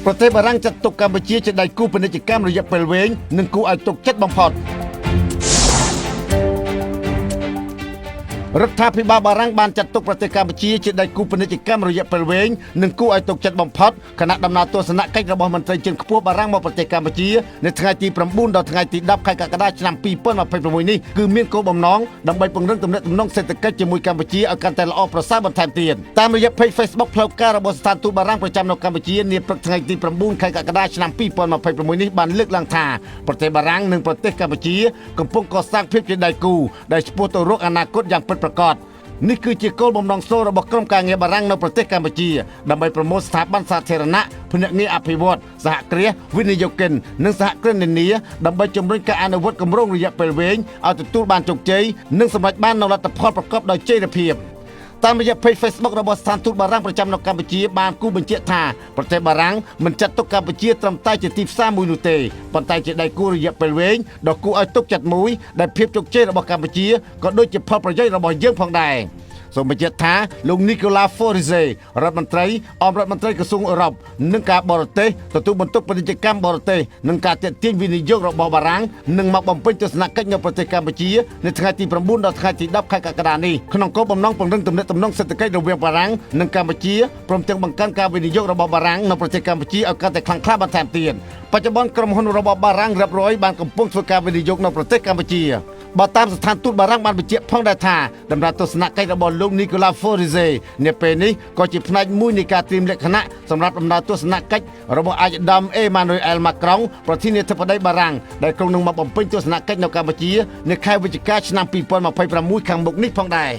ប្រទេសបារាំងចាត់ទុកកម្ពុជាជាដៃគូពាណិជ្ជកម្មរយៈពេលវែងនិងគួរឲ្យទុកចិត្តបំផុតរដ្ឋាភិបាលបារាំងបានចាត់ទុកប្រទេសកម្ពុជាជាដៃគូពាណិជ្ជកម្មរយៈពេលវែងនិងគួរឲ្យទុកចិត្តបំផុតគណៈដំណើរទស្សនកិច្ចរបស់មន្ត្រីជាន់ខ្ពស់បារាំងមកប្រទេសកម្ពុជានៅថ្ងៃទី9ដល់ថ្ងៃទី10ខែកក្កដាឆ្នាំ2026នេះគឺមានគោលបំណងដើម្បីពង្រឹងទំនាក់ទំនងសេដ្ឋកិច្ចជាមួយកម្ពុជាឲ្យកាន់តែល្អប្រសើរបន្ថែមទៀតតាមរយៈ Page Facebook ផ្លូវការរបស់ស្ថានទូតបារាំងប្រចាំនៅកម្ពុជានាព្រឹកថ្ងៃទី9ខែកក្កដាឆ្នាំ2026នេះបានលើកឡើងថាប្រទេសបារាំងនិងប្រទេសកម្ពុជាកំពុងកសាងភាពជាដៃគូដែលឆ្ពោះទៅរកអនាគតយ៉ាងពិតប្រាកដនេះគឺជាគោលបំណងសូររបស់ក្រុមការងារបារាំងនៅប្រទេសកម្ពុជាដើម្បីប្រមូលស្ថាប័នសាធារណៈភ្នាក់ងារអភិវឌ្ឍសហគ្រាសវិនិយោគិននិងសហគ្រិននានាដើម្បីជំរុញការអនុវត្តគម្រោងរយៈពេលវែងឲ្យទទួលបានជោគជ័យនិងសម្រេចបាននូវលទ្ធផលប្រកបដោយចីរភាពតាមរយៈ Page Facebook របស់ស្ថានទូតបារាំងប្រចាំនៅកម្ពុជាបានគូបញ្ជាក់ថាប្រទេសបារាំងមិនចាត់ទុកកម្ពុជាត្រឹមតែជាទីផ្សារមួយនោះទេប៉ុន្តែជាដៃគូរយៈពេលវែងដ៏គួរឲ្យទុកចិត្តមួយដែលភាពជោគជ័យរបស់កម្ពុជាក៏ដូចជាផលប្រយោជន៍របស់យើងផងដែរសូមបញ្ជាក់ថាលោក Nicolas Fourier រដ្ឋមន្ត្រីអមរដ្ឋមន្ត្រីក្រសួងអឺរ៉ុបនិងការបរទេសទទួលបន្ទុកពាណិជ្ជកម្មបរទេសនិងការទាក់ទាញវិនិយោគរបស់បារាំងនឹងមកបំពេញទស្សនកិច្ចនៅប្រទេសកម្ពុជានៅថ្ងៃទី9ដល់ថ្ងៃទី10ខែកក្កដានេះក្នុងគោលបំណងពង្រឹងទំនាក់ទំនងសេដ្ឋកិច្ចរវាងបារាំងនិងកម្ពុជាព្រមទាំងបង្កើនការវិនិយោគរបស់បារាំងនៅប្រទេសកម្ពុជាឲ្យកាន់តែខ្លាំងក្លាបន្ថែមទៀតបច្ចុប្បន្នក្រុមហ៊ុនរបស់បារាំងរាប់រយបានកំពុងធ្វើការវិនិយោគនៅប្រទេសកម្ពុជាបើតាមស្ថានទូតបារាំងបានបញ្ជាក់ផងដែរថាដំណើរទស្សនកិច្ចរបស់លោក Nicolas Fourier នាពេលនេះក៏ជាផ្នែកមួយនៃការត្រៀមលក្ខណៈសម្រាប់ដំណើរទស្សនកិច្ចរបស់អាយដាម Emmanuel Macron ប្រធានាធិបតីបារាំងដែលក្រុងនឹងមកបំពេញទស្សនកិច្ចនៅកម្ពុជានៅខែវិច្ឆិកាឆ្នាំ2026ខាងមុខនេះផងដែរ